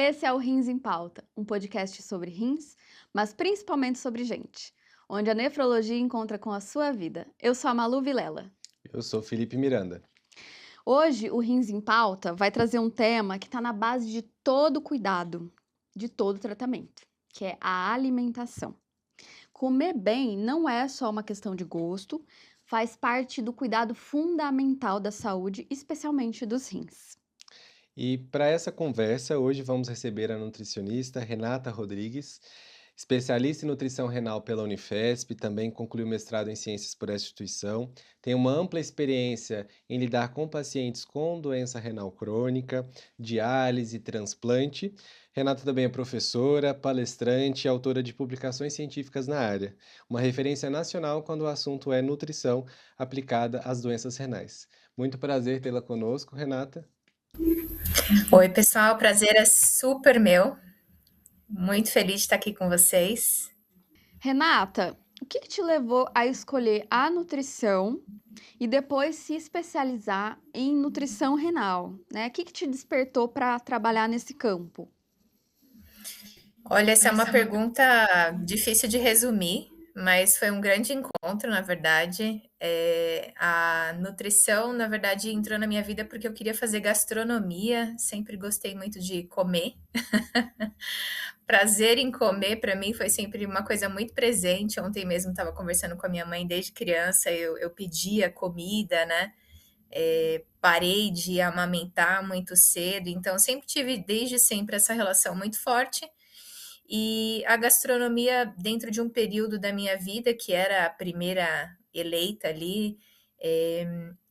Esse é o Rins em Pauta, um podcast sobre rins, mas principalmente sobre gente, onde a nefrologia encontra com a sua vida. Eu sou a Malu Vilela. Eu sou Felipe Miranda. Hoje, o Rins em Pauta vai trazer um tema que está na base de todo cuidado, de todo tratamento, que é a alimentação. Comer bem não é só uma questão de gosto, faz parte do cuidado fundamental da saúde, especialmente dos rins. E para essa conversa, hoje vamos receber a nutricionista Renata Rodrigues, especialista em nutrição renal pela Unifesp, também concluiu mestrado em ciências por essa instituição, tem uma ampla experiência em lidar com pacientes com doença renal crônica, diálise, transplante. Renata também é professora, palestrante e autora de publicações científicas na área, uma referência nacional quando o assunto é nutrição aplicada às doenças renais. Muito prazer tê-la conosco, Renata. Oi, pessoal, o prazer é super meu. Muito feliz de estar aqui com vocês. Renata, o que te levou a escolher a nutrição e depois se especializar em nutrição renal, né? O que te despertou para trabalhar nesse campo? Olha, essa é uma pergunta difícil de resumir, mas foi um grande encontro, na verdade. A nutrição, na verdade, entrou na minha vida porque eu queria fazer gastronomia, sempre gostei muito de comer. Prazer em comer, para mim, foi sempre uma coisa muito presente. Ontem mesmo estava conversando com a minha mãe, desde criança, eu pedia comida, né? Parei de amamentar muito cedo, então sempre tive, desde sempre, essa relação muito forte. E a gastronomia, dentro de um período da minha vida, que era a primeira eleita ali,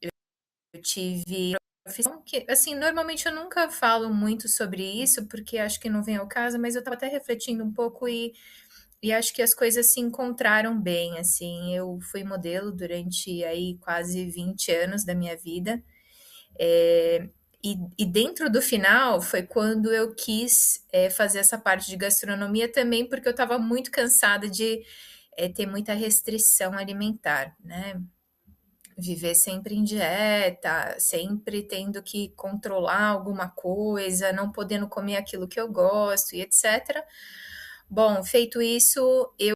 eu tive profissão que, assim, normalmente eu nunca falo muito sobre isso, porque acho que não vem ao caso, mas eu estava até refletindo um pouco e acho que as coisas se encontraram bem, assim. Eu fui modelo durante aí quase 20 anos da minha vida, e dentro do final foi quando eu quis fazer essa parte de gastronomia também, porque eu estava muito cansada de ter muita restrição alimentar, né? Viver sempre em dieta, sempre tendo que controlar alguma coisa, não podendo comer aquilo que eu gosto e etc. Bom, feito isso, eu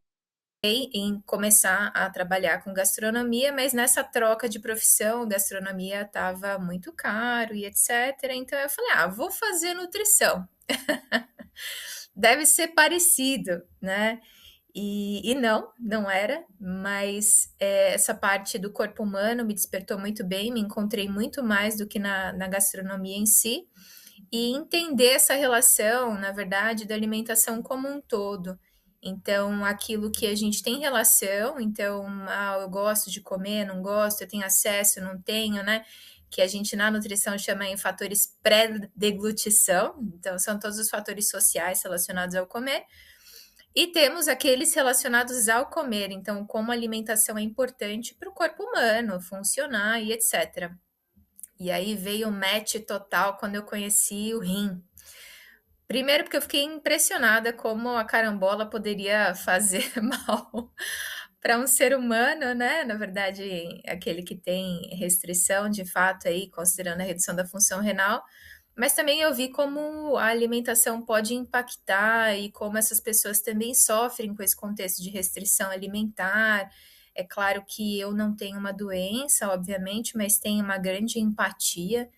em começar a trabalhar com gastronomia, mas nessa troca de profissão, gastronomia estava muito caro e etc. Então eu falei, vou fazer nutrição. Deve ser parecido, né? E não era, mas essa parte do corpo humano me despertou muito bem, me encontrei muito mais do que na gastronomia em si, e entender essa relação, na verdade, da alimentação como um todo. Então, aquilo que a gente tem relação, então, eu gosto de comer, não gosto, eu tenho acesso, não tenho, né? Que a gente na nutrição chama em fatores pré-deglutição, então são todos os fatores sociais relacionados ao comer. E temos aqueles relacionados ao comer, então como a alimentação é importante para o corpo humano funcionar e etc. E aí veio o match total quando eu conheci o rim. Primeiro porque eu fiquei impressionada como a carambola poderia fazer mal para um ser humano, né? Na verdade, aquele que tem restrição, de fato, aí, considerando a redução da função renal, mas também eu vi como a alimentação pode impactar e como essas pessoas também sofrem com esse contexto de restrição alimentar. É claro que eu não tenho uma doença, obviamente, mas tenho uma grande empatia,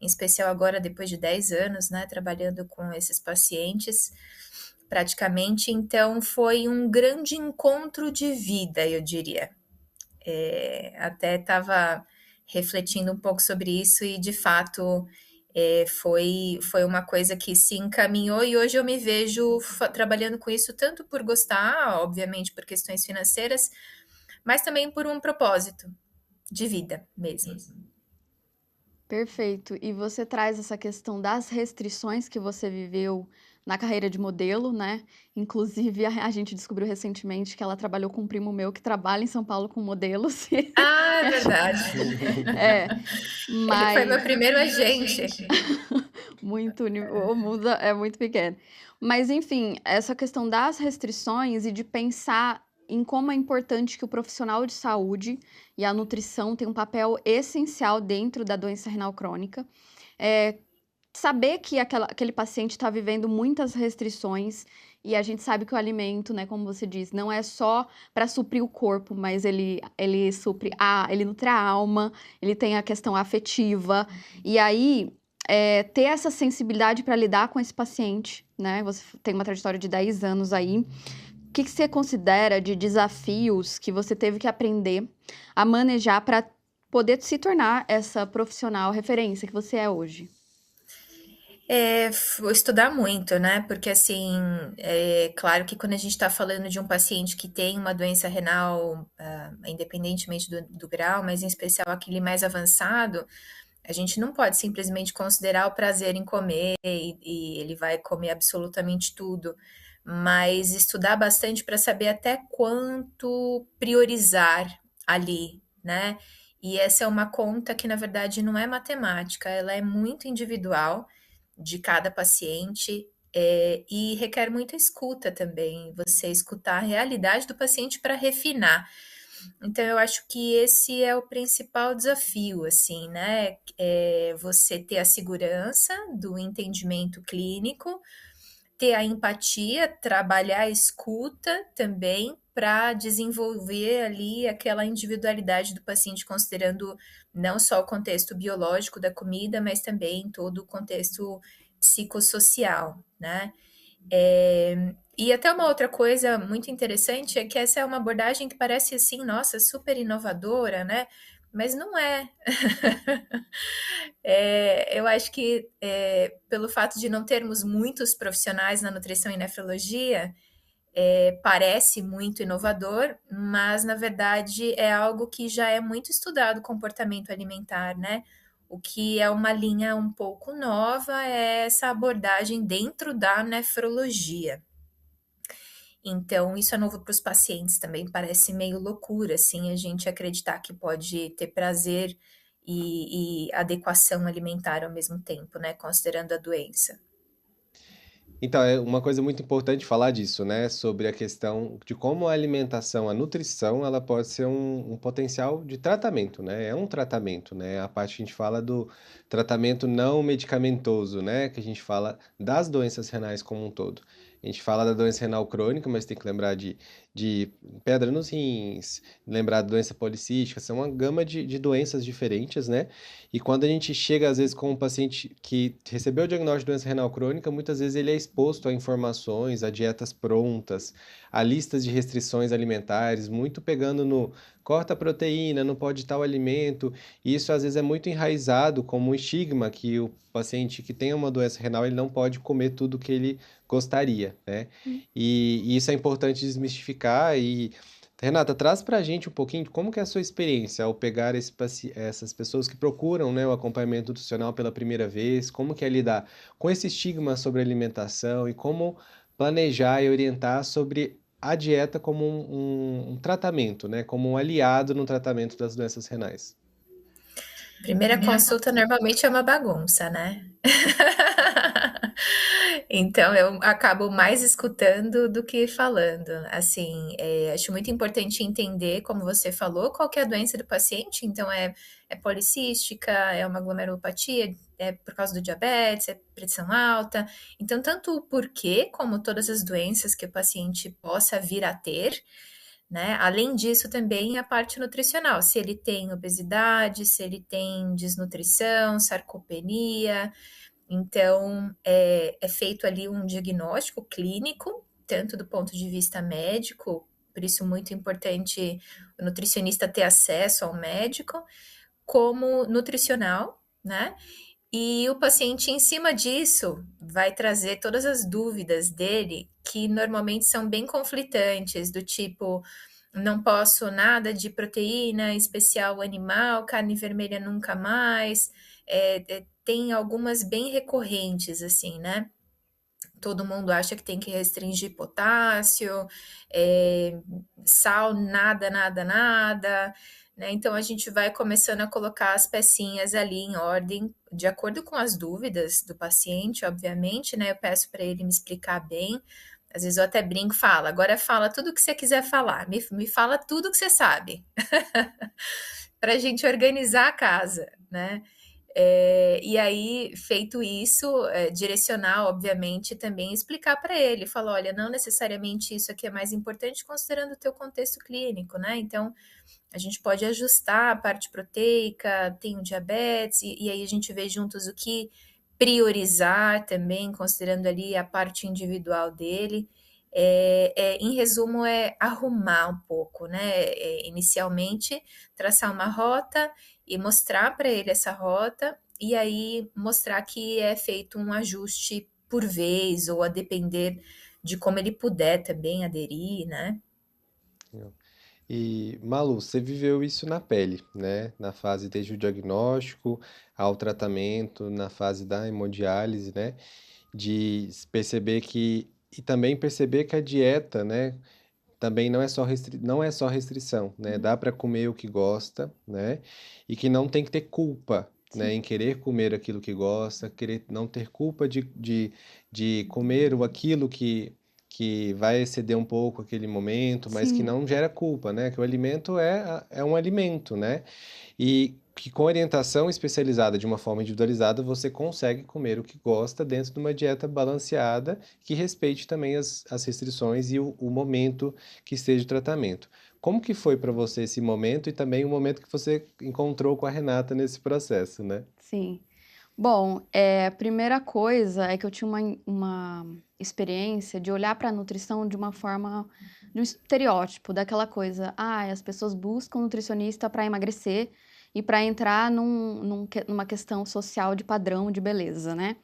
em especial agora, depois de 10 anos, né, trabalhando com esses pacientes, praticamente. Então, foi um grande encontro de vida, eu diria. Até estava refletindo um pouco sobre isso e, de fato, foi uma coisa que se encaminhou e hoje eu me vejo trabalhando com isso tanto por gostar, obviamente por questões financeiras, mas também por um propósito de vida mesmo. Perfeito. E você traz essa questão das restrições que você viveu na carreira de modelo, né? Inclusive, a gente descobriu recentemente que ela trabalhou com um primo meu que trabalha em São Paulo com modelos. É verdade. Mas... Ele foi meu primeiro agente. O mundo é muito pequeno. Mas, enfim, essa questão das restrições e de pensar em como é importante que o profissional de saúde e a nutrição tenham um papel essencial dentro da doença renal crônica. saber que aquele paciente está vivendo muitas restrições e a gente sabe que o alimento, né, como você diz, não é só para suprir o corpo, mas ele supre ele nutre a alma, ele tem a questão afetiva. E aí, ter essa sensibilidade para lidar com esse paciente, né? Você tem uma trajetória de 10 anos aí. O que você considera de desafios que você teve que aprender a manejar para poder se tornar essa profissional referência que você é hoje? Vou estudar muito, né? Porque assim, é claro que quando a gente está falando de um paciente que tem uma doença renal, independentemente do grau, mas em especial aquele mais avançado, a gente não pode simplesmente considerar o prazer em comer e ele vai comer absolutamente tudo, mas estudar bastante para saber até quanto priorizar ali, né? E essa é uma conta que, na verdade, não é matemática, ela é muito individual de cada paciente, e requer muita escuta também, você escutar a realidade do paciente para refinar. Então, eu acho que esse é o principal desafio, assim, né? É você ter a segurança do entendimento clínico, ter a empatia, trabalhar a escuta também para desenvolver ali aquela individualidade do paciente, considerando não só o contexto biológico da comida, mas também todo o contexto psicossocial, né? E até uma outra coisa muito interessante é que essa é uma abordagem que parece assim, nossa, super inovadora, né? Mas não é. Eu acho que pelo fato de não termos muitos profissionais na nutrição e nefrologia, parece muito inovador, mas na verdade é algo que já é muito estudado, comportamento alimentar, né? O que é uma linha um pouco nova é essa abordagem dentro da nefrologia. Então, isso é novo para os pacientes também, parece meio loucura, assim, a gente acreditar que pode ter prazer e adequação alimentar ao mesmo tempo, né? Considerando a doença. Então, é uma coisa muito importante falar disso, né? Sobre a questão de como a alimentação, a nutrição, ela pode ser um potencial de tratamento, né? É um tratamento, né? A parte que a gente fala do tratamento não medicamentoso, né? Que a gente fala das doenças renais como um todo. A gente fala da doença renal crônica, mas tem que lembrar de pedra nos rins, lembrar da doença policística, são uma gama de doenças diferentes, né? E quando a gente chega, às vezes, com um paciente que recebeu o diagnóstico de doença renal crônica, muitas vezes ele é exposto a informações, a dietas prontas, a listas de restrições alimentares, muito pegando no corta a proteína, não pode tal alimento, e isso às vezes é muito enraizado como um estigma que o paciente que tem uma doença renal, ele não pode comer tudo que ele gostaria, né? E isso é importante desmistificar e Renata, traz para a gente um pouquinho de como que é a sua experiência ao pegar essas pessoas que procuram, né, o acompanhamento nutricional pela primeira vez, como que é lidar com esse estigma sobre alimentação e como planejar e orientar sobre a dieta como um tratamento, né, como um aliado no tratamento das doenças renais. Primeira consulta normalmente é uma bagunça, né? Então eu acabo mais escutando do que falando. Assim, acho muito importante entender, como você falou, qual que é a doença do paciente. Então é policística, é uma glomerulopatia, é por causa do diabetes, é pressão alta. Então, tanto o porquê, como todas as doenças que o paciente possa vir a ter, né? Além disso, também a parte nutricional, se ele tem obesidade, se ele tem desnutrição, sarcopenia. Então, é feito ali um diagnóstico clínico, tanto do ponto de vista médico, por isso muito importante o nutricionista ter acesso ao médico, como nutricional, né? E o paciente, em cima disso, vai trazer todas as dúvidas dele, que normalmente são bem conflitantes, do tipo, não posso nada de proteína especial animal, carne vermelha nunca mais. Tem algumas bem recorrentes, assim, né? Todo mundo acha que tem que restringir potássio, sal, nada, nada, nada, né? Então a gente vai começando a colocar as pecinhas ali em ordem, de acordo com as dúvidas do paciente, obviamente, né? Eu peço para ele me explicar bem. Às vezes eu até brinco, agora fala tudo o que você quiser falar, me fala tudo que você sabe, para a gente organizar a casa, né? E aí, feito isso, direcionar, obviamente, também explicar para ele, falar, olha, não necessariamente isso aqui é mais importante considerando o teu contexto clínico, né? Então, a gente pode ajustar a parte proteica, tem o diabetes, e aí a gente vê juntos o que priorizar também, considerando ali a parte individual dele. Em resumo, é arrumar um pouco, né? Inicialmente, traçar uma rota e mostrar para ele essa rota, e aí mostrar que é feito um ajuste por vez, ou a depender de como ele puder também aderir, né? E, Malu, você viveu isso na pele, né? Na fase desde o diagnóstico ao tratamento, na fase da hemodiálise, né? De perceber que, e também perceber que a dieta, né? Também não é só restrição, né? Dá para comer o que gosta, né? E que não tem que ter culpa, né? Sim, Em querer comer aquilo que gosta, querer não ter culpa de comer o aquilo que vai exceder um pouco aquele momento, mas que sim. não gera culpa, né? Que o alimento é um alimento, né? E que com orientação especializada de uma forma individualizada, você consegue comer o que gosta dentro de uma dieta balanceada que respeite também as restrições e o momento que esteja o tratamento. Como que foi para você esse momento e também o momento que você encontrou com a Renata nesse processo, né? Sim. Bom, a primeira coisa é que eu tinha uma experiência de olhar para a nutrição de uma forma, de um estereótipo, daquela coisa, as pessoas buscam nutricionista para emagrecer e para entrar numa questão social de padrão de beleza, né?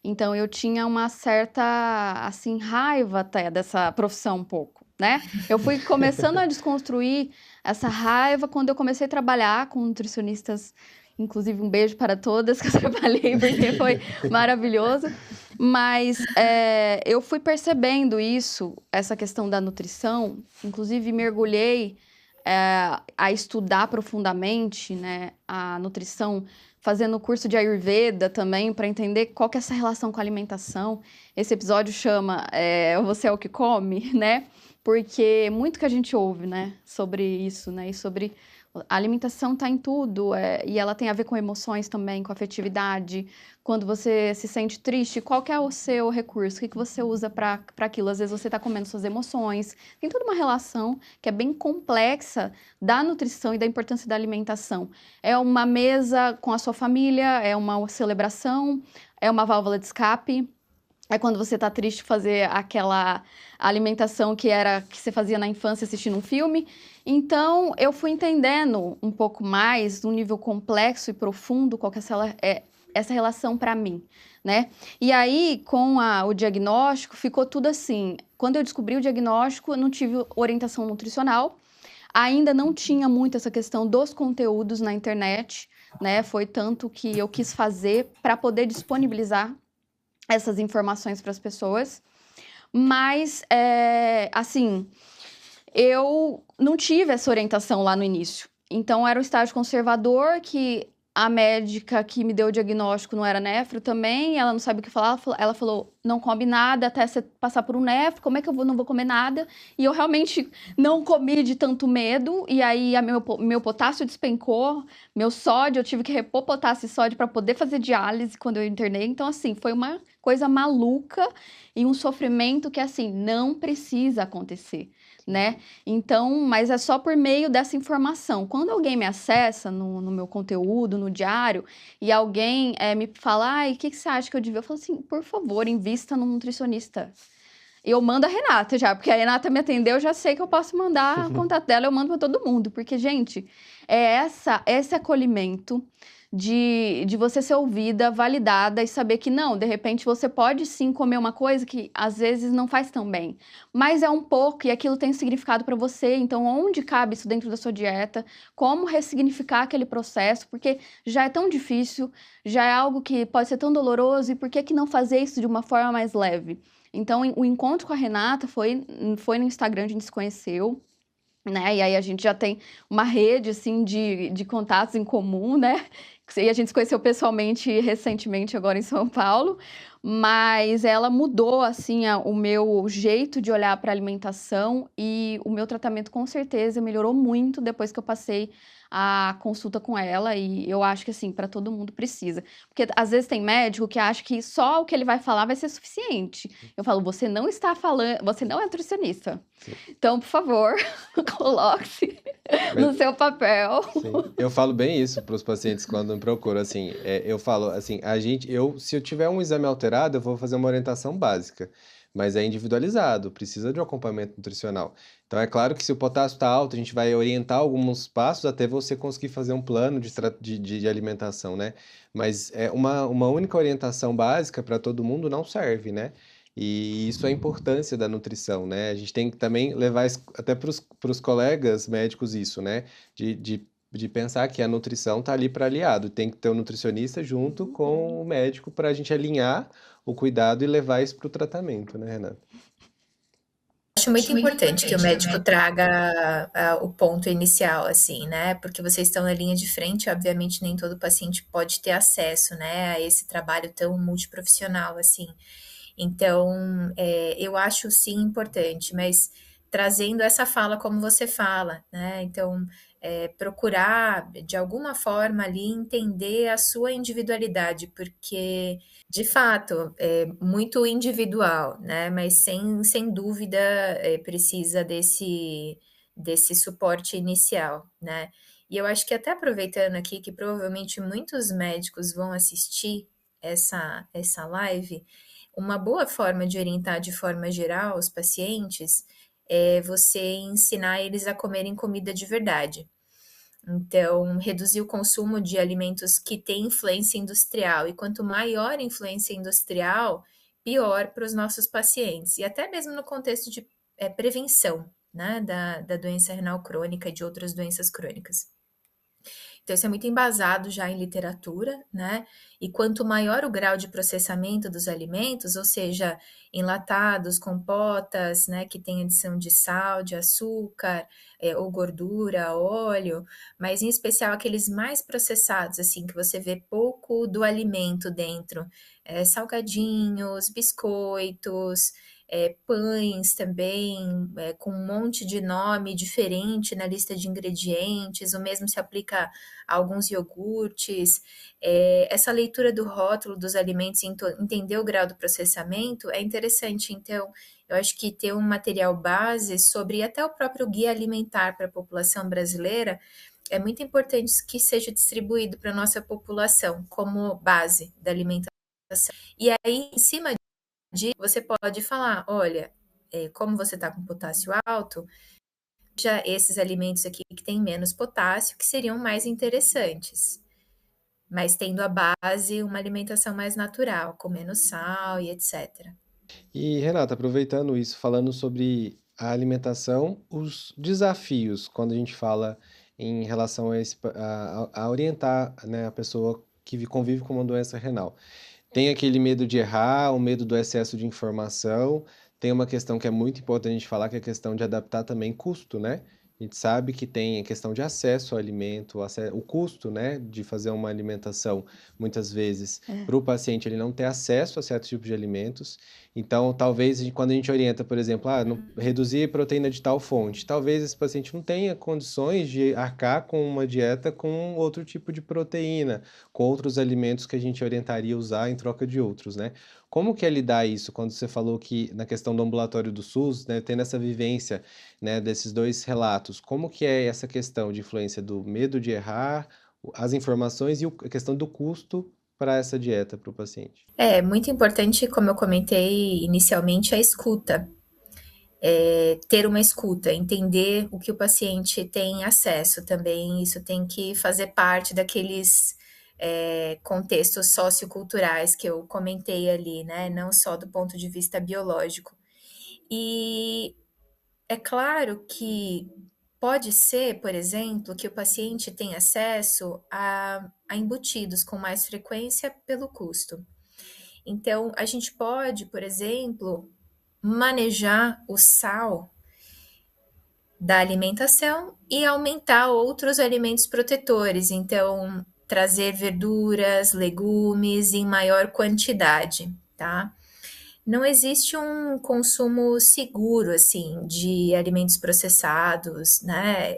Então eu tinha uma certa, assim, raiva até dessa profissão um pouco, né? Eu fui começando a desconstruir essa raiva quando eu comecei a trabalhar com nutricionistas. Inclusive, um beijo para todas que eu trabalhei, porque foi maravilhoso. Mas eu fui percebendo isso, essa questão da nutrição. Inclusive, mergulhei a estudar profundamente, né, a nutrição, fazendo o curso de Ayurveda também, para entender qual que é essa relação com a alimentação. Esse episódio chama Você é o que come, né? Porque muito que a gente ouve, né, sobre isso, né, e sobre a alimentação está em tudo, e ela tem a ver com emoções também, com afetividade. Quando você se sente triste, qual que é o seu recurso? O que você usa para aquilo? Às vezes você está comendo suas emoções. Tem toda uma relação que é bem complexa da nutrição e da importância da alimentação. É uma mesa com a sua família, é uma celebração, é uma válvula de escape. É quando você tá triste fazer aquela alimentação que você fazia na infância assistindo um filme. Então, eu fui entendendo um pouco mais, num nível complexo e profundo, qual que é essa relação para mim, né? E aí, com o diagnóstico, ficou tudo assim. Quando eu descobri o diagnóstico, eu não tive orientação nutricional. Ainda não tinha muito essa questão dos conteúdos na internet, né? Foi tanto que eu quis fazer para poder disponibilizar essas informações para as pessoas, mas, assim, eu não tive essa orientação lá no início. Então, era o estágio conservador, que a médica que me deu o diagnóstico não era nefro também, ela não sabe o que falar, ela falou, não come nada até você passar por um nefro, como é que eu não vou comer nada? E eu realmente não comi de tanto medo, e aí meu potássio despencou, meu sódio, eu tive que repor potássio e sódio para poder fazer diálise quando eu internei, então assim, foi uma coisa maluca e um sofrimento que assim, não precisa acontecer, né? Então, mas é só por meio dessa informação. Quando alguém me acessa no meu conteúdo, no diário, e alguém me fala, ai, o que você acha que eu devia? Eu falo assim, por favor, invista num nutricionista. Eu mando a Renata já, porque a Renata me atendeu, eu já sei que eu posso mandar o contato dela, eu mando para todo mundo, porque, gente, esse acolhimento de você ser ouvida, validada e saber que não, de repente você pode sim comer uma coisa que às vezes não faz tão bem, mas é um pouco e aquilo tem significado para você, então onde cabe isso dentro da sua dieta, como ressignificar aquele processo, porque já é tão difícil, já é algo que pode ser tão doloroso e por que não fazer isso de uma forma mais leve? Então, o encontro com a Renata foi no Instagram, a gente se conheceu, né? E aí a gente já tem uma rede, assim, de contatos em comum, né? E a gente se conheceu pessoalmente recentemente, agora em São Paulo. mas ela mudou assim o meu jeito de olhar para alimentação e o meu tratamento com certeza melhorou muito depois que eu passei a consulta com ela e eu acho que assim para todo mundo precisa, porque às vezes tem médico que acha que só o que ele vai falar vai ser suficiente. Eu falo, você não está falando, você não é nutricionista. Sim. Então, por favor, coloque-se no seu papel. Sim. Eu falo bem isso para os pacientes quando me procuram, assim, eu falo assim, se eu tiver um exame alterado, eu vou fazer uma orientação básica, mas é individualizado, precisa de um acompanhamento nutricional. Então é claro que se o potássio está alto, a gente vai orientar alguns passos até você conseguir fazer um plano de alimentação, né? Mas uma única orientação básica para todo mundo não serve, né? E isso é a importância da nutrição, né? A gente tem que também levar até para os colegas médicos isso, né? De pensar que a nutrição está ali para aliado. Tem que ter um nutricionista junto com o médico para a gente alinhar o cuidado e levar isso para o tratamento, né, Renata? Acho muito importante que o médico traga o ponto inicial, assim, né? Porque vocês estão na linha de frente, obviamente nem todo paciente pode ter acesso, né, a esse trabalho tão multiprofissional, assim. Então, eu acho sim importante, mas trazendo essa fala como você fala, né? Então, procurar de alguma forma ali entender a sua individualidade, porque de fato é muito individual, né? Mas sem dúvida precisa desse suporte inicial, né? E eu acho que até aproveitando aqui que provavelmente muitos médicos vão assistir essa live, uma boa forma de orientar de forma geral os pacientes é você ensinar eles a comerem comida de verdade. Então, reduzir o consumo de alimentos que têm influência industrial. E quanto maior a influência industrial, pior para os nossos pacientes. E até mesmo no contexto de prevenção, né, da doença renal crônica e de outras doenças crônicas. Então, isso é muito embasado já em literatura, né? E quanto maior o grau de processamento dos alimentos, ou seja, enlatados, compotas, né, que tem adição de sal, de açúcar, ou gordura, óleo, mas em especial aqueles mais processados, assim, que você vê pouco do alimento dentro, salgadinhos, biscoitos, pães também, com um monte de nome diferente na lista de ingredientes, o mesmo se aplica a alguns iogurtes. Essa leitura do rótulo dos alimentos e entender o grau do processamento é interessante. Então, eu acho que ter um material base sobre até o próprio guia alimentar para a população brasileira é muito importante que seja distribuído para a nossa população como base da alimentação. E aí, em cima você pode falar, olha, como você está com potássio alto, já esses alimentos aqui que têm menos potássio, que seriam mais interessantes, mas tendo a base uma alimentação mais natural, com menos sal e etc. E, Renata, aproveitando isso, falando sobre a alimentação, os desafios, quando a gente fala em relação a orientar, né, a pessoa que convive com uma doença renal. Tem aquele medo de errar, o medo do excesso de informação. Tem uma questão que é muito importante a gente falar, que é a questão de adaptar também custo, né? A gente sabe que tem a questão de acesso ao alimento, o custo, né, de fazer uma alimentação, muitas vezes, para o paciente ele não ter acesso a certos tipos de alimentos. Então, talvez, quando a gente orienta, por exemplo, reduzir proteína de tal fonte, talvez esse paciente não tenha condições de arcar com uma dieta com outro tipo de proteína, com outros alimentos que a gente orientaria a usar em troca de outros, né? Como que é lidar isso quando você falou que na questão do ambulatório do SUS, né, tendo essa vivência, né, desses dois relatos, como que é essa questão de influência do medo de errar, as informações e a questão do custo para essa dieta para o paciente? É muito importante, como eu comentei inicialmente, a escuta. Ter uma escuta, entender o que o paciente tem acesso também, isso tem que fazer parte daqueles contextos socioculturais que eu comentei ali, né? Não só do ponto de vista biológico. E é claro que pode ser, por exemplo, que o paciente tenha acesso a embutidos com mais frequência pelo custo. Então, a gente pode, por exemplo, manejar o sal da alimentação e aumentar outros alimentos protetores. Então, trazer verduras, legumes em maior quantidade. tá? Não existe um consumo seguro, assim, de alimentos processados, né,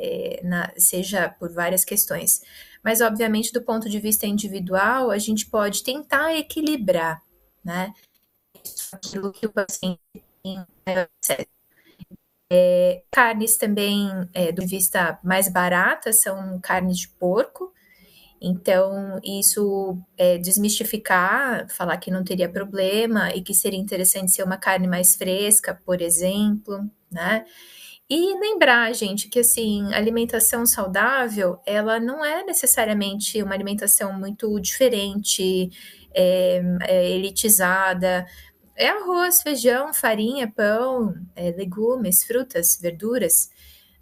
seja por várias questões. Mas, obviamente, do ponto de vista individual, a gente pode tentar equilibrar, né, aquilo que o paciente tem acesso. Carnes também, do ponto de vista mais baratas, são carnes de porco, então, isso desmistificar, falar que não teria problema e que seria interessante ser uma carne mais fresca, por exemplo, né? E lembrar, gente, que assim, alimentação saudável, ela não é necessariamente uma alimentação muito diferente, elitizada. É arroz, feijão, farinha, pão, legumes, frutas, verduras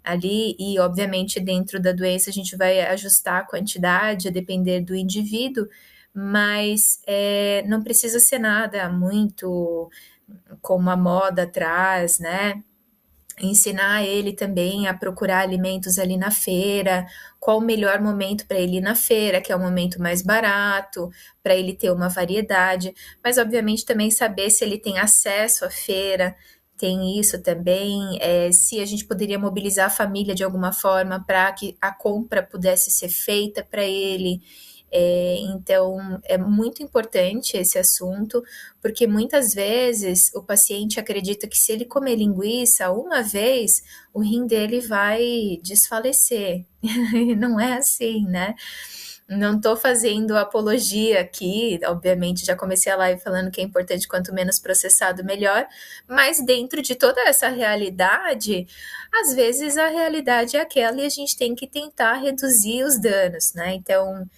ali, e obviamente dentro da doença a gente vai ajustar a quantidade a depender do indivíduo, mas não precisa ser nada muito como a moda traz, né? Ensinar ele também a procurar alimentos ali na feira, qual o melhor momento para ele ir na feira, que é o momento mais barato, para ele ter uma variedade, mas obviamente também saber se ele tem acesso à feira, tem isso também, se a gente poderia mobilizar a família de alguma forma para que a compra pudesse ser feita para ele. Então, é muito importante esse assunto, porque muitas vezes o paciente acredita que se ele comer linguiça uma vez, o rim dele vai desfalecer. E não é assim, né? Não estou fazendo apologia aqui, obviamente já comecei a live falando que é importante quanto menos processado melhor, mas dentro de toda essa realidade, às vezes a realidade é aquela e a gente tem que tentar reduzir os danos, né? Então,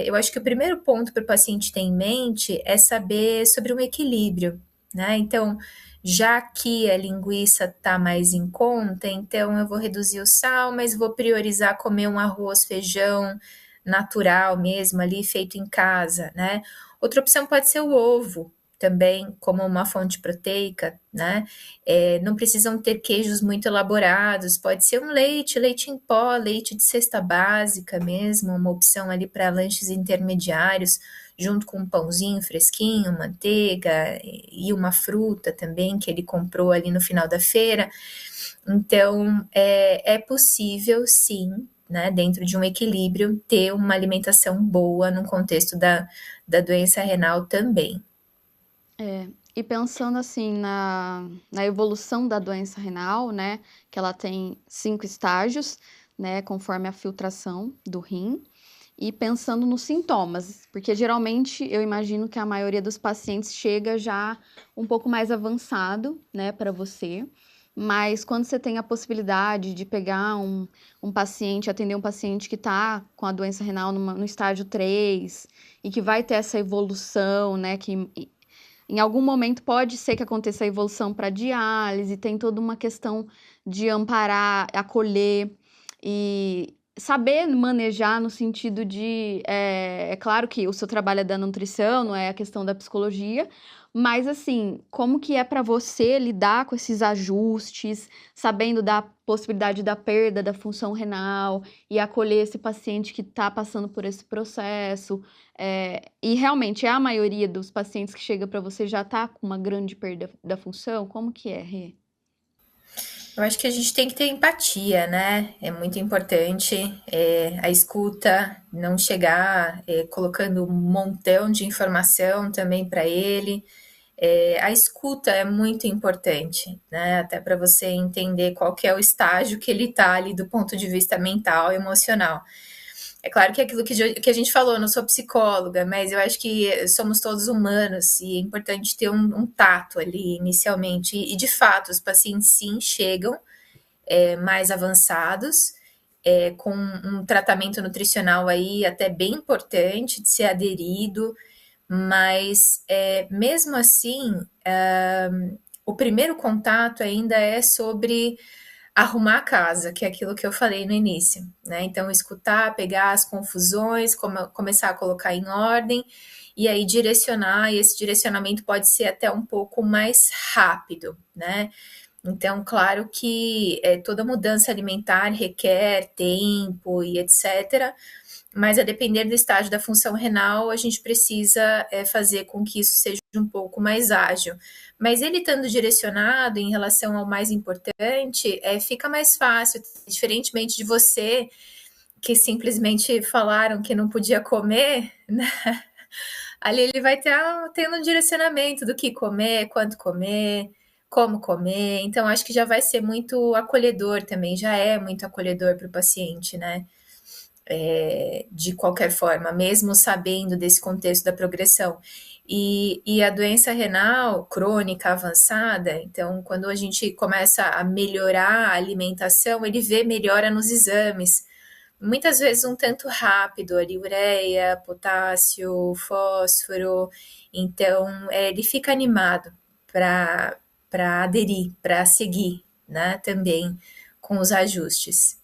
eu acho que o primeiro ponto para o paciente ter em mente é saber sobre um equilíbrio, né? Então, já que a linguiça está mais em conta, então eu vou reduzir o sal, mas vou priorizar comer um arroz, feijão natural mesmo, ali feito em casa, né? Outra opção pode ser o ovo, também como uma fonte proteica, né? Não precisam ter queijos muito elaborados, pode ser um leite, leite em pó, leite de cesta básica mesmo, uma opção ali para lanches intermediários, junto com um pãozinho fresquinho, manteiga e uma fruta também que ele comprou ali no final da feira. Então, é possível, sim, né, dentro de um equilíbrio, ter uma alimentação boa no contexto da doença renal também. E pensando assim na evolução da doença renal, né, que ela tem 5 estágios, né, conforme a filtração do rim, e pensando nos sintomas, porque geralmente eu imagino que a maioria dos pacientes chega já um pouco mais avançado, né, para você, mas quando você tem a possibilidade de pegar um paciente, atender um paciente que está com a doença renal no estágio 3 e que vai ter essa evolução, né, que em algum momento pode ser que aconteça a evolução para diálise, tem toda uma questão de amparar, acolher e saber manejar no sentido de. É claro que o seu trabalho é da nutrição, não é a questão da psicologia, mas assim, como que é para você lidar com esses ajustes, sabendo da possibilidade da perda da função renal e acolher esse paciente que está passando por esse processo? E realmente é a maioria dos pacientes que chega para você já tá com uma grande perda da função? Como que é, Rê? Eu acho que a gente tem que ter empatia, né? É muito importante a escuta, não chegar colocando um montão de informação também para ele. A escuta é muito importante, né? Até para você entender qual que é o estágio que ele está ali do ponto de vista mental e emocional. É claro que é aquilo que a gente falou, eu não sou psicóloga, mas eu acho que somos todos humanos e é importante ter um tato ali inicialmente. E de fato, os pacientes sim chegam mais avançados, com um tratamento nutricional aí até bem importante de ser aderido, mas mesmo assim, o primeiro contato ainda é sobre arrumar a casa, que é aquilo que eu falei no início, né? Então, escutar, pegar as confusões, começar a colocar em ordem e aí direcionar, e esse direcionamento pode ser até um pouco mais rápido, né? Então, claro que toda mudança alimentar requer tempo e etc., mas a depender do estágio da função renal, a gente precisa fazer com que isso seja um pouco mais ágil. Mas ele estando direcionado em relação ao mais importante, fica mais fácil, diferentemente de você, que simplesmente falaram que não podia comer, né? Ali ele vai tendo um direcionamento do que comer, quanto comer, como comer. Então, acho que já vai ser muito acolhedor também, já é muito acolhedor para o paciente, né? De qualquer forma, mesmo sabendo desse contexto da progressão. E a doença renal crônica avançada, então, quando a gente começa a melhorar a alimentação, ele vê melhora nos exames. Muitas vezes um tanto rápido, ali, ureia, potássio, fósforo. Então, ele fica animado para aderir, para seguir, né, também com os ajustes.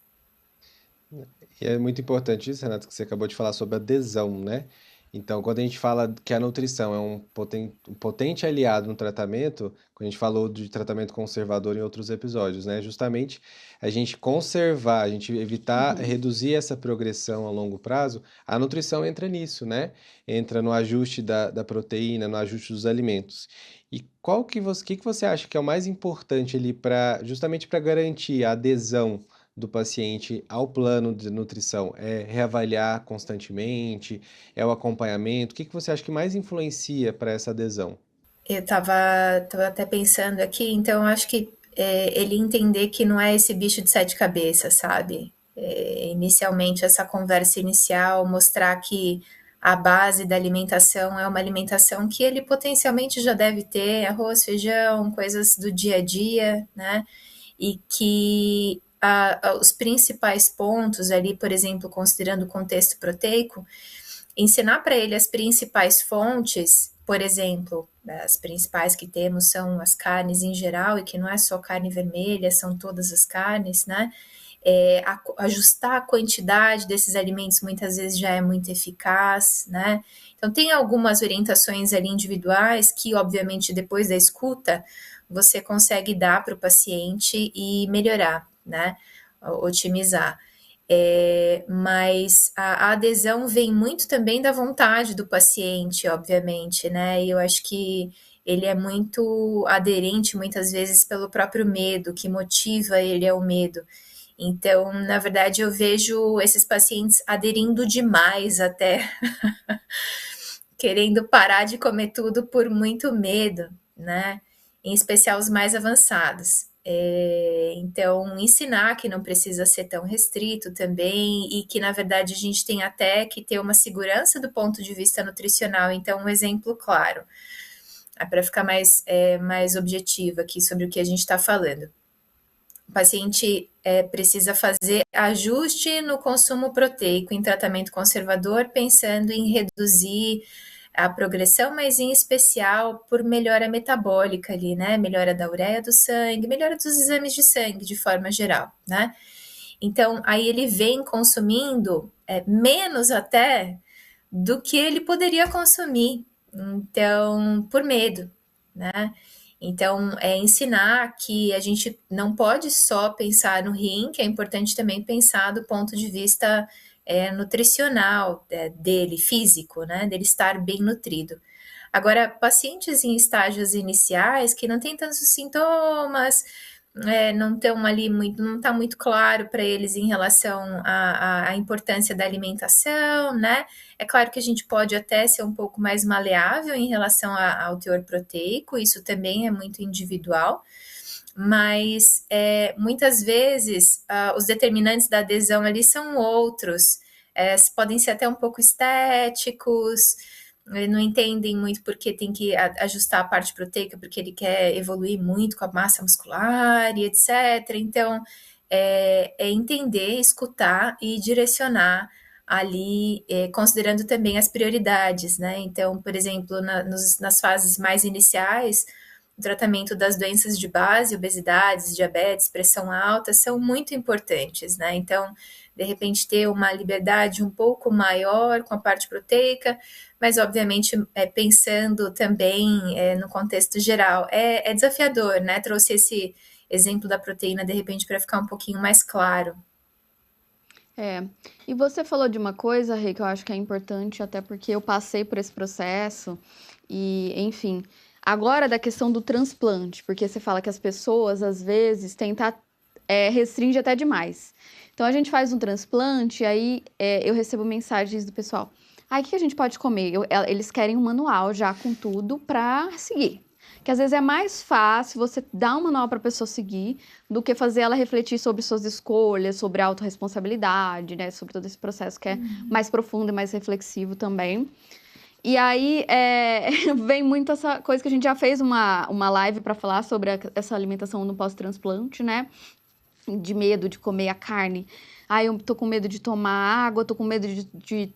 E é muito importante isso, Renato, que você acabou de falar sobre adesão, né? Então, quando a gente fala que a nutrição é um potente aliado no tratamento, quando a gente falou de tratamento conservador em outros episódios, né? Justamente a gente conservar, a gente evitar, reduzir essa progressão a longo prazo, a nutrição entra nisso, né? Entra no ajuste da proteína, no ajuste dos alimentos. E que você acha que é o mais importante ali justamente para garantir a adesão do paciente ao plano de nutrição? É reavaliar constantemente? É o acompanhamento? O que você acha que mais influencia para essa adesão? Eu estava até pensando aqui, então eu acho que ele entender que não é esse bicho de sete cabeças, sabe? Inicialmente, essa conversa inicial, mostrar que a base da alimentação é uma alimentação que ele potencialmente já deve ter, arroz, feijão, coisas do dia a dia, né? E que os principais pontos ali, por exemplo, considerando o contexto proteico, ensinar para ele as principais fontes, por exemplo, as principais que temos são as carnes em geral, e que não é só carne vermelha, são todas as carnes, né? Ajustar a quantidade desses alimentos muitas vezes já é muito eficaz, né? Então, tem algumas orientações ali individuais que, obviamente, depois da escuta, você consegue dar para o paciente e melhorar, né? Otimizar. Mas a adesão vem muito também da vontade do paciente, obviamente, né? E eu acho que ele é muito aderente, muitas vezes, pelo próprio medo, que motiva ele ao medo. Então, na verdade, eu vejo esses pacientes aderindo demais até, querendo parar de comer tudo por muito medo, né? Em especial os mais avançados. Então, ensinar que não precisa ser tão restrito também e que, na verdade, a gente tem até que ter uma segurança do ponto de vista nutricional. Então, um exemplo claro, para ficar mais objetivo aqui sobre o que a gente está falando. O paciente precisa fazer ajuste no consumo proteico em tratamento conservador, pensando em reduzir a progressão, mas em especial por melhora metabólica ali, né? Melhora da ureia do sangue, melhora dos exames de sangue de forma geral, né? Então, aí ele vem consumindo menos até do que ele poderia consumir, então, por medo, né? Então, ensinar que a gente não pode só pensar no rim, que é importante também pensar do ponto de vista nutricional dele, físico, né? Dele estar bem nutrido. Agora, pacientes em estágios iniciais que não têm tantos sintomas, não estão ali muito, não está muito claro para eles em relação à importância da alimentação, né? É claro que a gente pode até ser um pouco mais maleável em relação ao teor proteico, isso também é muito individual, mas muitas vezes os determinantes da adesão ali são outros, podem ser até um pouco estéticos, não entendem muito porque tem que ajustar a parte proteica, porque ele quer evoluir muito com a massa muscular e etc. Então, entender, escutar e direcionar ali, considerando também as prioridades, né? Então, por exemplo, nas fases mais iniciais, o tratamento das doenças de base, obesidade, diabetes, pressão alta, são muito importantes, né? Então, de repente, ter uma liberdade um pouco maior com a parte proteica, mas, obviamente, pensando também no contexto geral. É desafiador, né? Trouxe esse exemplo da proteína, de repente, para ficar um pouquinho mais claro. É. E você falou de uma coisa, Rê, que eu acho que é importante, até porque eu passei por esse processo e, enfim, agora da questão do transplante, porque você fala que as pessoas, às vezes, tentam, restringe até demais. Então, a gente faz um transplante, aí eu recebo mensagens do pessoal. Aí, o que a gente pode comer? Eles querem um manual já com tudo para seguir. Que às vezes é mais fácil você dar um manual para a pessoa seguir do que fazer ela refletir sobre suas escolhas, sobre a autorresponsabilidade, né? Sobre todo esse processo que é mais profundo e mais reflexivo também. E aí vem muito essa coisa que a gente já fez uma live para falar sobre essa alimentação no pós-transplante, né? De medo de comer a carne. Ai, eu tô com medo de tomar água, tô com medo de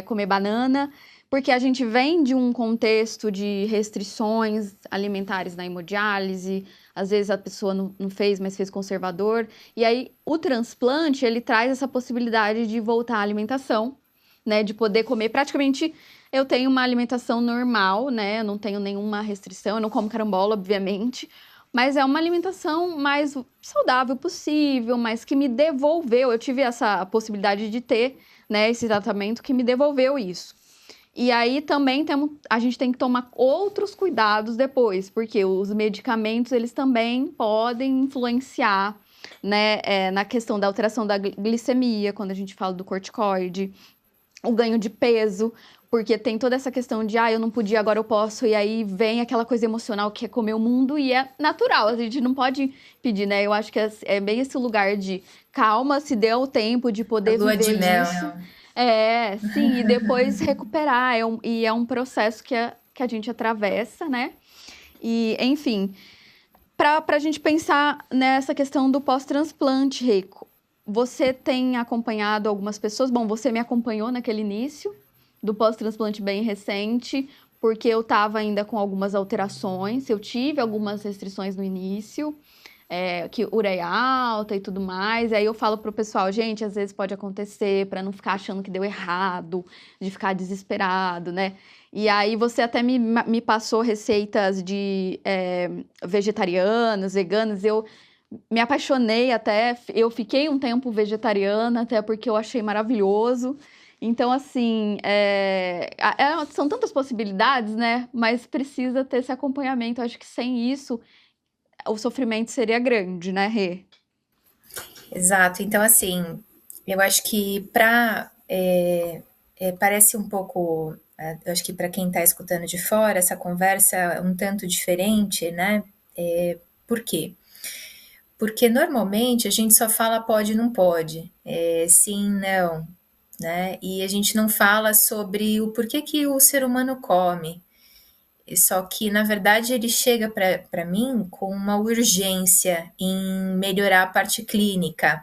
comer banana, porque a gente vem de um contexto de restrições alimentares na hemodiálise, às vezes a pessoa não fez, mas fez conservador, e aí o transplante, ele traz essa possibilidade de voltar à alimentação, né, de poder comer praticamente. Eu tenho uma alimentação normal, né, eu não tenho nenhuma restrição, eu não como carambola, obviamente, mas é uma alimentação mais saudável possível, mas que me devolveu. Eu tive essa possibilidade de ter, né, esse tratamento que me devolveu isso. E aí também a gente tem que tomar outros cuidados depois, porque os medicamentos, eles também podem influenciar, né, na questão da alteração da glicemia, quando a gente fala do corticoide, o ganho de peso, porque tem toda essa questão de, eu não podia, agora eu posso, e aí vem aquela coisa emocional que é comer o mundo, e é natural, a gente não pode pedir, né? Eu acho que é bem esse lugar de calma, se dê o tempo de A poder lua de viver mel, isso. né? Sim, e depois recuperar, e é um processo que a gente atravessa, né? E, enfim, para a gente pensar nessa questão do pós-transplante, Rico, você tem acompanhado algumas pessoas? Bom, você me acompanhou naquele início do pós-transplante bem recente, porque eu estava ainda com algumas alterações, eu tive algumas restrições no início, que ureia alta e tudo mais. Aí eu falo pro pessoal, gente, às vezes pode acontecer, para não ficar achando que deu errado, de ficar desesperado, né? E aí você até me passou receitas de vegetarianas, veganas. Eu me apaixonei até, eu fiquei um tempo vegetariana, até porque eu achei maravilhoso. Então, assim, são tantas possibilidades, né? Mas precisa ter esse acompanhamento. Eu acho que sem isso, o sofrimento seria grande, né, Rê? Exato. Então, assim, eu acho que parece um pouco. Eu acho que para quem está escutando de fora, essa conversa é um tanto diferente, né? Por quê? Porque normalmente a gente só fala pode, não pode, sim, não, né? E a gente não fala sobre o porquê que o ser humano come. Só que, na verdade, ele chega para mim com uma urgência em melhorar a parte clínica.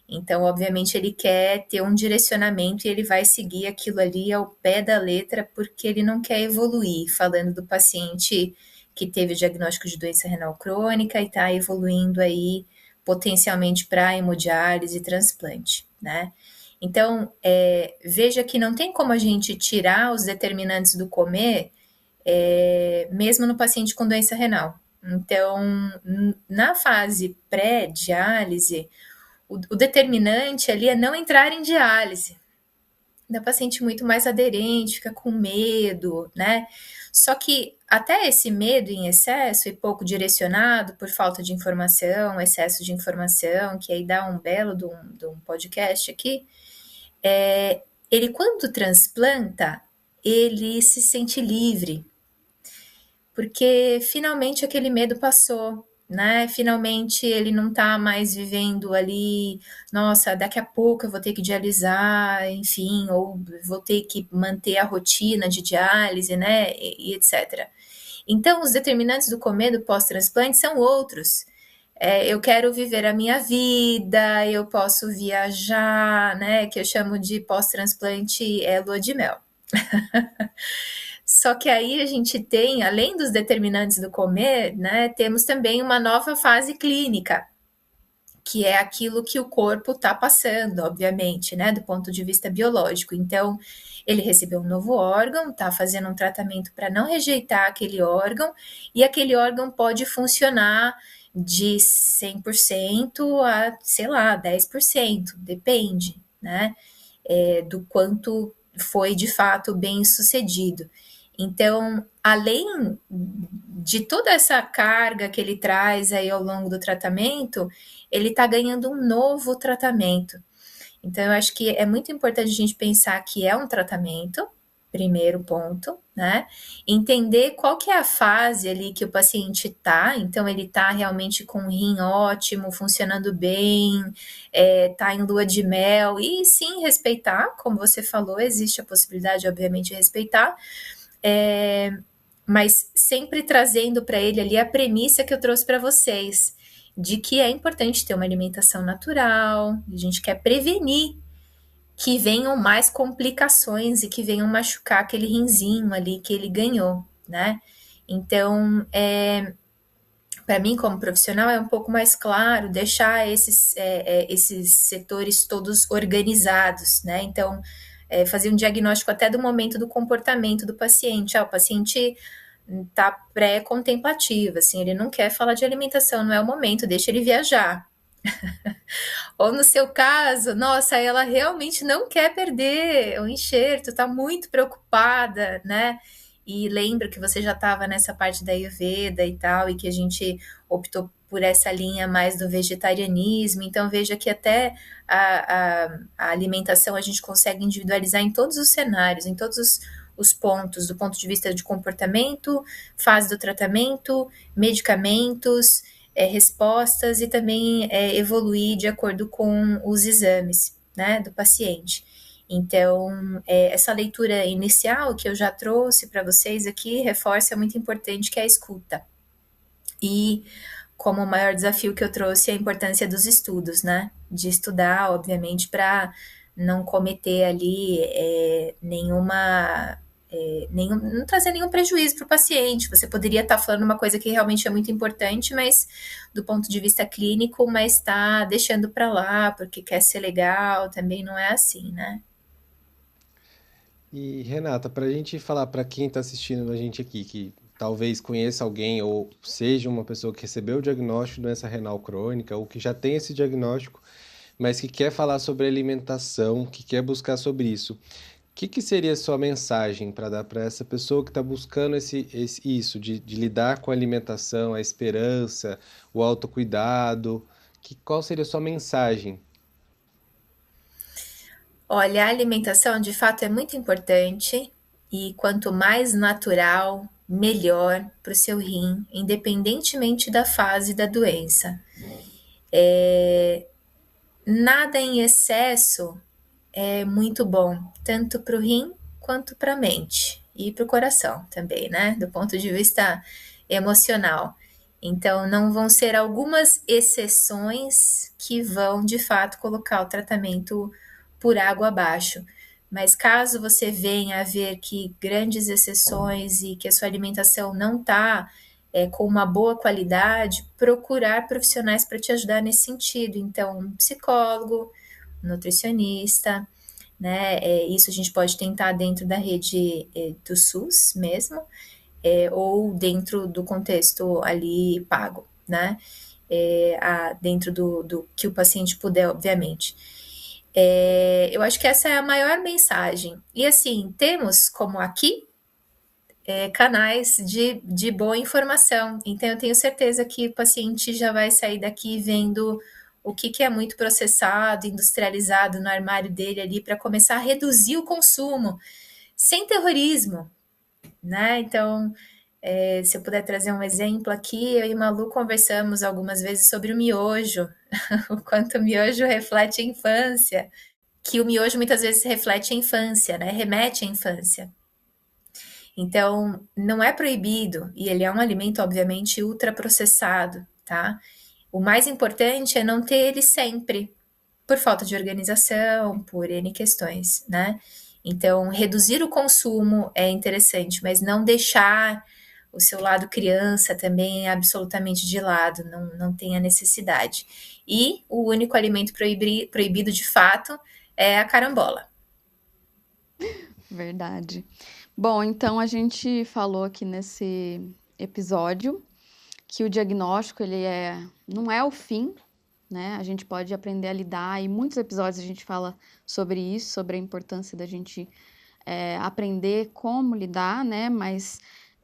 Então, obviamente, ele quer ter um direcionamento e ele vai seguir aquilo ali ao pé da letra, porque ele não quer evoluir. Falando do paciente que teve o diagnóstico de doença renal crônica e está evoluindo aí potencialmente para hemodiálise e transplante, né? Então, veja que não tem como a gente tirar os determinantes do comer, mesmo no paciente com doença renal. Então, na fase pré-diálise, o determinante ali é não entrar em diálise. Da paciente muito mais aderente, fica com medo, né? Só que até esse medo em excesso e pouco direcionado por falta de informação, excesso de informação, que aí dá um belo de um podcast aqui, ele quando transplanta, ele se sente livre, porque finalmente aquele medo passou, né? Finalmente ele não tá mais vivendo ali, nossa, daqui a pouco eu vou ter que dialisar, enfim, ou vou ter que manter a rotina de diálise, né? E etc. Então, os determinantes do comer do pós-transplante são outros. Eu quero viver a minha vida, eu posso viajar, né? Que eu chamo de pós-transplante lua de mel. Só que aí a gente tem, além dos determinantes do comer, né, temos também uma nova fase clínica, que é aquilo que o corpo está passando, obviamente, né, do ponto de vista biológico. Então, ele recebeu um novo órgão, está fazendo um tratamento para não rejeitar aquele órgão, e aquele órgão pode funcionar de 100% a, sei lá, 10%, depende, né? Do quanto foi de fato bem sucedido. Então, além de toda essa carga que ele traz aí ao longo do tratamento, ele está ganhando um novo tratamento. Então, eu acho que é muito importante a gente pensar que é um tratamento, primeiro ponto, né? Entender qual que é a fase ali que o paciente tá. Então, ele tá realmente com o rim ótimo, funcionando bem, tá em lua de mel, e sim respeitar, como você falou, existe a possibilidade, obviamente, de respeitar, mas sempre trazendo para ele ali a premissa que eu trouxe para vocês, de que é importante ter uma alimentação natural, a gente quer prevenir que venham mais complicações e que venham machucar aquele rinzinho ali que ele ganhou, né? Então, para mim, como profissional, é um pouco mais claro deixar esses setores todos organizados, né? Então, fazer um diagnóstico até do momento do comportamento do paciente. O paciente está pré-contemplativo, assim, ele não quer falar de alimentação, não é o momento, deixa ele viajar. Ou no seu caso, nossa, ela realmente não quer perder o enxerto, está muito preocupada, né? E lembra que você já estava nessa parte da Ayurveda e tal, e que a gente optou por essa linha mais do vegetarianismo. Então, veja que até a alimentação a gente consegue individualizar em todos os cenários, em todos os pontos, do ponto de vista de comportamento, fase do tratamento, medicamentos, respostas e também evoluir de acordo com os exames, né, do paciente. Então, essa leitura inicial que eu já trouxe para vocês aqui reforça muito importante que é a escuta. E como o maior desafio que eu trouxe é a importância dos estudos, né? De estudar, obviamente, para não cometer ali não trazer nenhum prejuízo para o paciente. Você poderia estar falando uma coisa que realmente é muito importante, mas do ponto de vista clínico, mas está deixando para lá porque quer ser legal, também não é assim, né? E Renata, para a gente falar para quem está assistindo a gente aqui, que talvez conheça alguém ou seja uma pessoa que recebeu o diagnóstico de doença renal crônica ou que já tem esse diagnóstico, mas que quer falar sobre alimentação, que quer buscar sobre isso, o que seria a sua mensagem para dar para essa pessoa que está buscando isso, de lidar com a alimentação, a esperança, o autocuidado? Qual seria a sua mensagem? Olha, a alimentação de fato é muito importante e quanto mais natural, melhor para o seu rim, independentemente da fase da doença. Nada em excesso é muito bom, tanto para o rim quanto para a mente e para o coração também, né? Do ponto de vista emocional. Então, não vão ser algumas exceções que vão, de fato, colocar o tratamento por água abaixo. Mas caso você venha a ver que grandes exceções e que a sua alimentação não está com uma boa qualidade, procurar profissionais para te ajudar nesse sentido. Então, um psicólogo, um nutricionista, né? Isso a gente pode tentar dentro da rede do SUS mesmo, ou dentro do contexto ali pago, né? Dentro do que o paciente puder, obviamente. Eu acho que essa é a maior mensagem. E assim, temos como aqui canais de boa informação. Então, eu tenho certeza que o paciente já vai sair daqui vendo o que é muito processado, industrializado no armário dele ali, para começar a reduzir o consumo, sem terrorismo, né? Então, se eu puder trazer um exemplo aqui, eu e Malu conversamos algumas vezes sobre o miojo, o quanto o miojo reflete a infância, que o miojo muitas vezes reflete a infância, né? Remete à infância. Então, não é proibido, e ele é um alimento, obviamente, ultraprocessado, tá? O mais importante é não ter ele sempre, por falta de organização, por N questões, né? Então, reduzir o consumo é interessante, mas não deixar o seu lado criança também absolutamente de lado, não tem a necessidade. E o único alimento proibido de fato é a carambola. Verdade. Bom, então a gente falou aqui nesse episódio que o diagnóstico não é o fim, né? A gente pode aprender a lidar, e muitos episódios a gente fala sobre isso, sobre a importância da gente aprender como lidar, né? Mas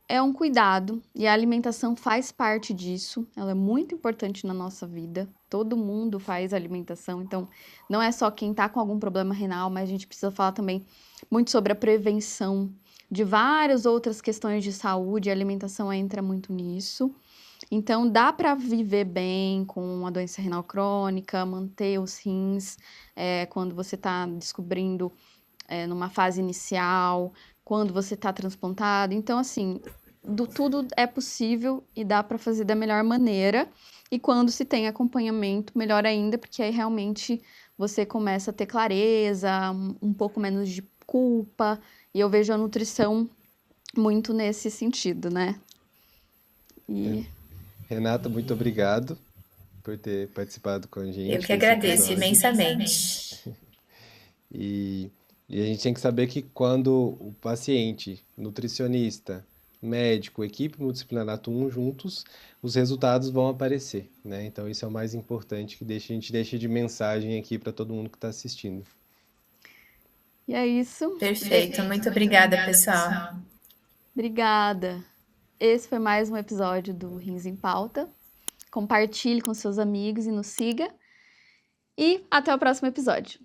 é um cuidado, e a alimentação faz parte disso, ela é muito importante na nossa vida, todo mundo faz alimentação, então não é só quem tá com algum problema renal, mas a gente precisa falar também muito sobre a prevenção de várias outras questões de saúde, a alimentação entra muito nisso. Então, dá para viver bem com a doença renal crônica, manter os rins quando você está descobrindo numa fase inicial, quando você está transplantado. Então, assim, tudo é possível e dá para fazer da melhor maneira. E quando se tem acompanhamento, melhor ainda, porque aí realmente você começa a ter clareza, um pouco menos de culpa. E eu vejo a nutrição muito nesse sentido, né? E Renata, muito obrigado por ter participado com a Eu gente que desse agradeço episódio. imensamente. E, e a gente tem que saber que quando o paciente, nutricionista, médico, equipe multidisciplinar atuam juntos, os resultados vão aparecer, né? Então isso é o mais importante que a gente deixa de mensagem aqui para todo mundo que está assistindo. E é isso. Perfeito, muito obrigada, pessoal. Obrigada. Esse foi mais um episódio do Rins em Pauta. Compartilhe com seus amigos e nos siga. E até o próximo episódio.